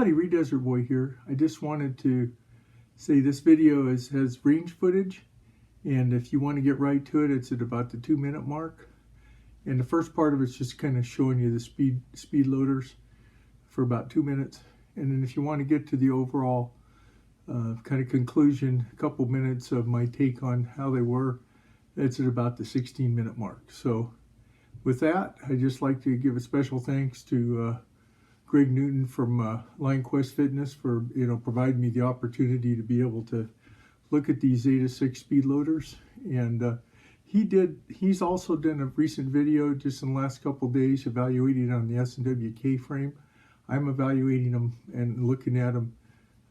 Howdy, Desert Boy here. I just wanted to say this video has range footage, and if you want to get right to it, it's at about the 2-minute mark. And the first part of it's just kind of showing you the speed loaders for about 2 minutes. And then if you want to get to the overall kind of conclusion, a couple minutes of my take on how they were, that's at about the 16-minute mark. So with that, I'd just like to give a special thanks to Greg Newton from Lion Quest Fitness for providing me the opportunity to be able to look at these Zeta6 speed loaders. And he's also done a recent video just in the last couple of days evaluating on the S&W K frame. I'm evaluating them and looking at them.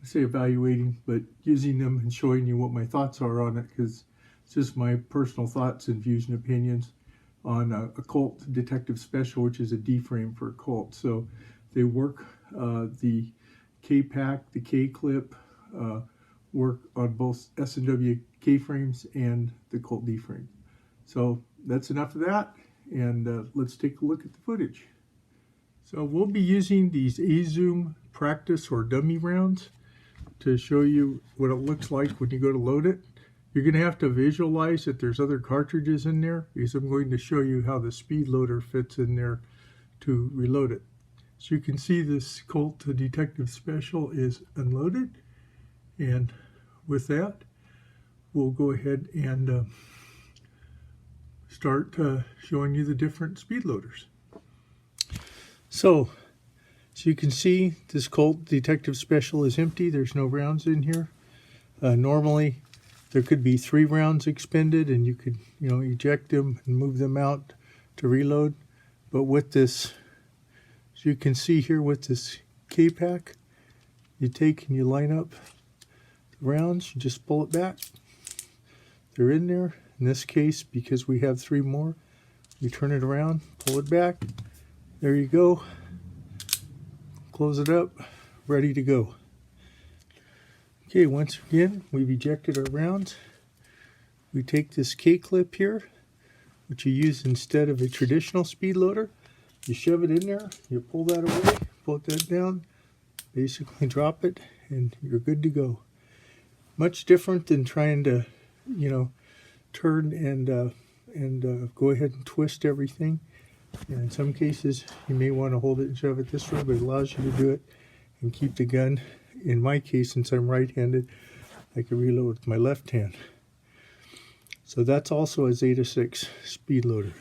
I say evaluating, but using them and showing you what my thoughts are on it, because it's just my personal thoughts and views and opinions on a Colt Detective Special, which is a D frame for a Colt. So they work the K-PAK, the K-clip, work on both S&W K frames and the Colt D frame. So that's enough of that, and let's take a look at the footage. So we'll be using these A-Zoom practice or dummy rounds to show you what it looks like when you go to load it. You're going to have to visualize that there's other cartridges in there, because I'm going to show you how the speed loader fits in there to reload it. So you can see this Colt Detective Special is unloaded, and with that we'll go ahead and start showing you the different speed loaders. So you can see this Colt Detective Special is empty. There's no rounds in here. Normally there could be 3 rounds expended, and you could eject them and move them out to reload. But with this, as you can see here, with this K-PAK, you take and you line up the rounds, you just pull it back. They're in there. In this case, because we have 3 more, you turn it around, pull it back. There you go. Close it up, ready to go. Okay, once again, we've ejected our rounds. We take this K-clip here, which you use instead of a traditional speed loader. You shove it in there, you pull that away, pull that down, basically drop it, and you're good to go. Much different than trying to, turn and go ahead and twist everything. And in some cases, you may want to hold it and shove it this way, but it allows you to do it and keep the gun. In my case, since I'm right-handed, I can reload with my left hand. So that's also a Zeta6 speed loader.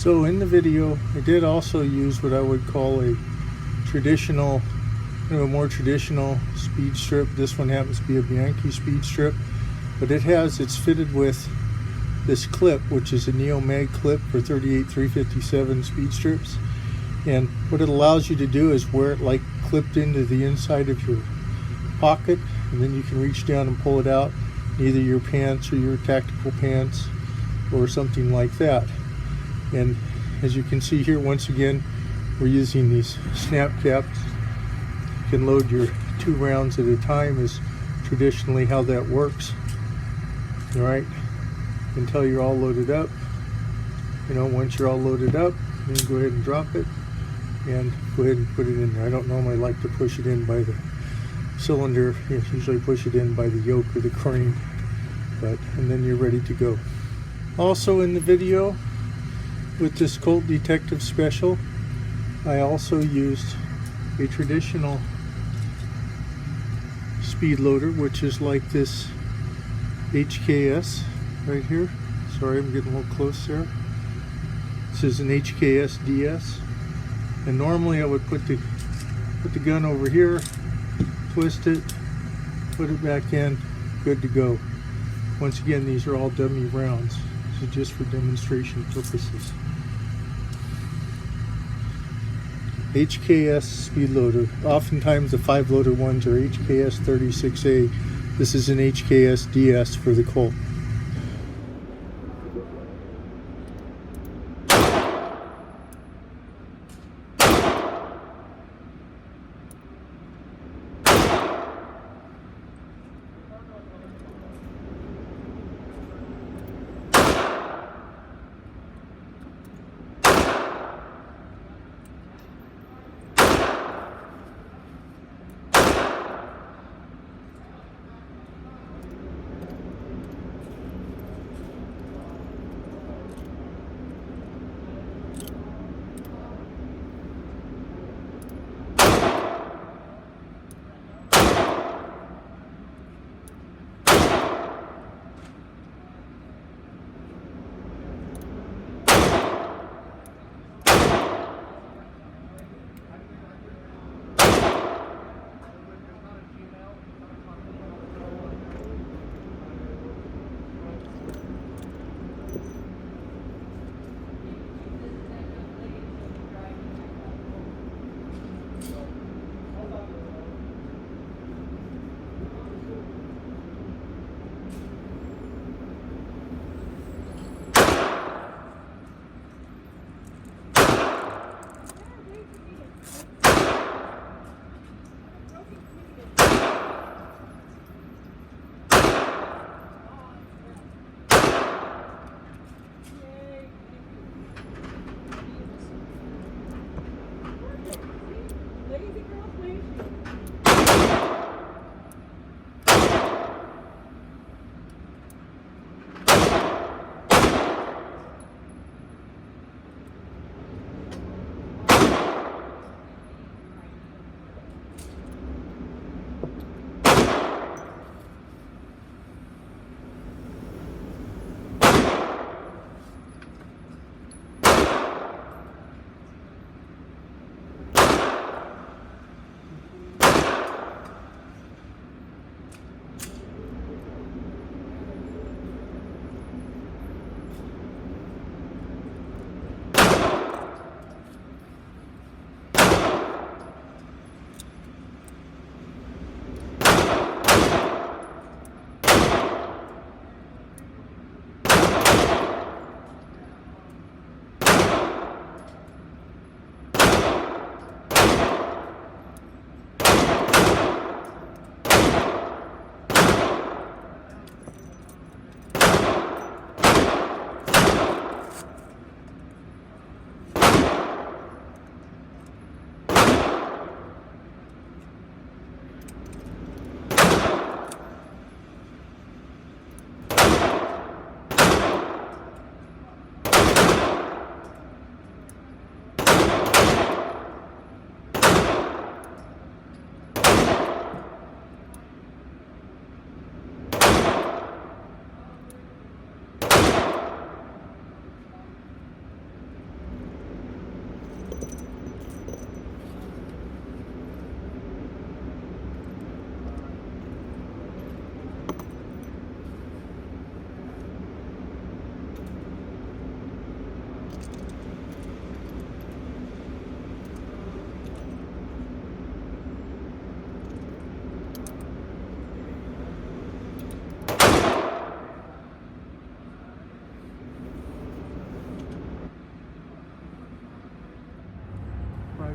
So in the video, I did also use what I would call a traditional, a more traditional speed strip. This one happens to be a Bianchi Speed Strip, but it's fitted with this clip, which is a NeoMAG clip for 38-357 speed strips. And what it allows you to do is wear it like clipped into the inside of your pocket, and then you can reach down and pull it out, either your pants or your tactical pants or something like that. And as you can see here, once again, we're using these snap caps. You can load your 2 rounds at a time, is traditionally how that works. All right, until you're all loaded up. Once you're all loaded up, then go ahead and drop it and go ahead and put it in there. I don't normally like to push it in by the cylinder. You usually push it in by the yoke or the crane, and then you're ready to go. Also in the video, with this Colt Detective Special, I also used a traditional speed loader, which is like this HKS right here. Sorry, I'm getting a little close there. This is an HKS DS, and normally I would put the gun over here, twist it, put it back in, good to go. Once again, these are all dummy rounds, so just for demonstration purposes. HKS speed loader. Oftentimes the 5-loader ones are HKS 36A. This is an HKS DS for the Colt.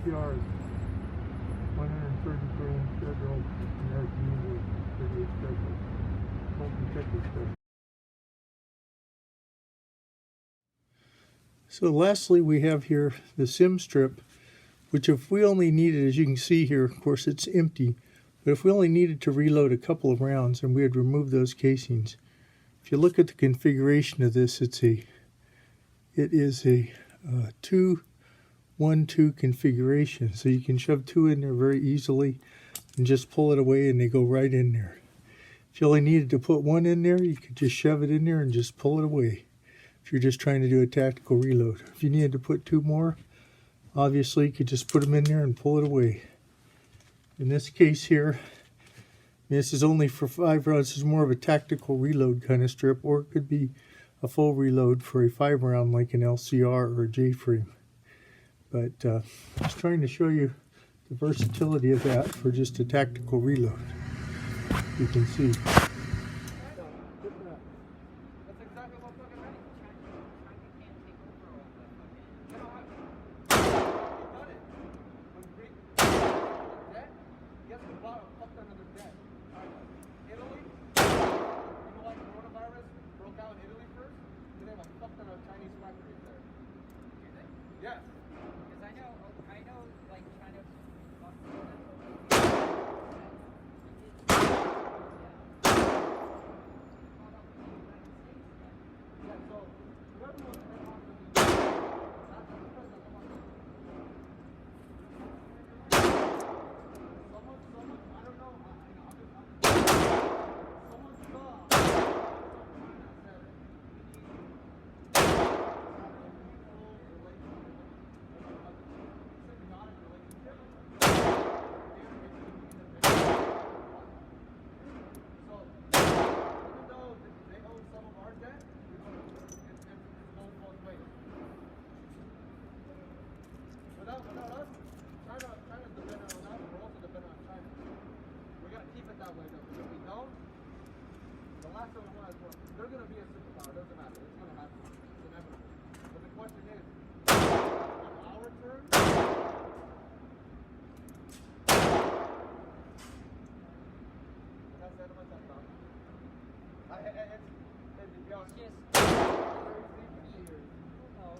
yards. 130 grand federal American Eagle 38 special. Colt Detective special. So lastly, we have here the SYM-STRIP, which if we only needed, as you can see here, of course it's empty, but if we only needed to reload a couple of rounds, and we had removed those casings. If you look at the configuration of this, it is a 2-1-2 configuration, so you can shove 2 in there very easily and just pull it away and they go right in there. If you only needed to put 1 in there, you could just shove it in there and just pull it away if you're just trying to do a tactical reload. If you needed to put 2 more, obviously you could just put them in there and pull it away. In this case here, this is only for 5 rounds. This is more of a tactical reload kind of strip, or it could be a full reload for a 5 round like an LCR or a J-frame. But just trying to show you the versatility of that for just a tactical reload. You can see. Yes. Because I know, like, China. Yeah, so whoever was someone, I don't know, someone saw. Without us, China's dependent on us, we're also dependent on China. We gotta keep it that way though, because if we don't, the last thing we want is they're gonna be a superpower, it doesn't matter, it's gonna happen, it's inevitable. But the question is, on our turn, that's the end of my talk about. It's beyond just years. No,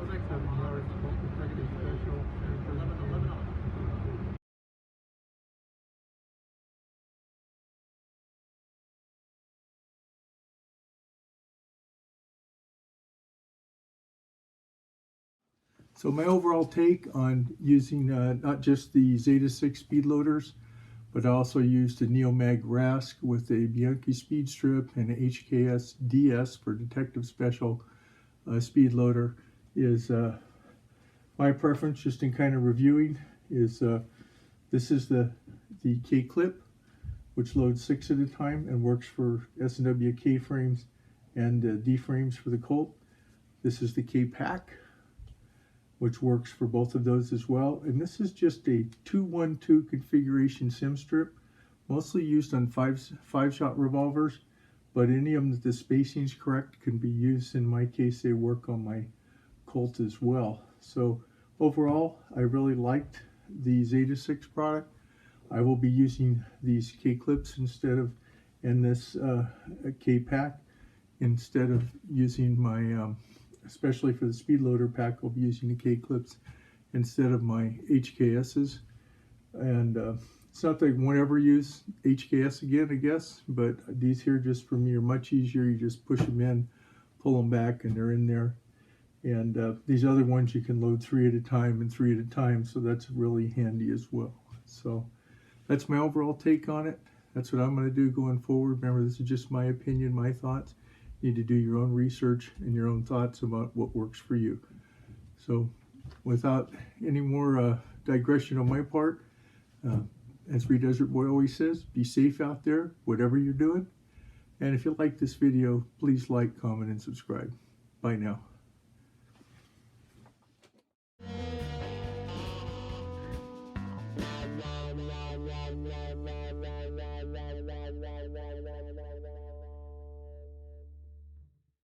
like, yards, detective special, and so my overall take on using not just the Zeta6 speed loaders, but I also used a NeoMAG RASC with a Bianchi Speed Strip and an HKS DS for Detective Special speed loader is my preference, just in kind of reviewing, is this is the K clip, which loads 6 at a time and works for S&W K frames and D frames for the Colt. This is the K-PAK, which works for both of those as well. And this is just a 2-1-2 configuration SYM-STRIP, mostly used on five-shot revolvers, but any of them that the spacing is correct can be used. In my case, they work on my Colt as well. So overall, I really liked the Zeta6 product. I will be using these K-clips instead of, and this K-PAK, instead of using my especially for the speed loader pack, I'll be using the K-clips instead of my HKSs. And it's not that I won't ever use HKS again, I guess, but these here just for me are much easier. You just push them in, pull them back, and they're in there. And these other ones you can load 3 at a time and 3 at a time, so that's really handy as well. So that's my overall take on it. That's what I'm going to do going forward. Remember, this is just my opinion, my thoughts. You need to do your own research and your own thoughts about what works for you. So without any more digression on my part, as Free Desert Boy always says, be safe out there, whatever you're doing. And if you like this video, please like, comment, and subscribe. Bye now. La la la la la la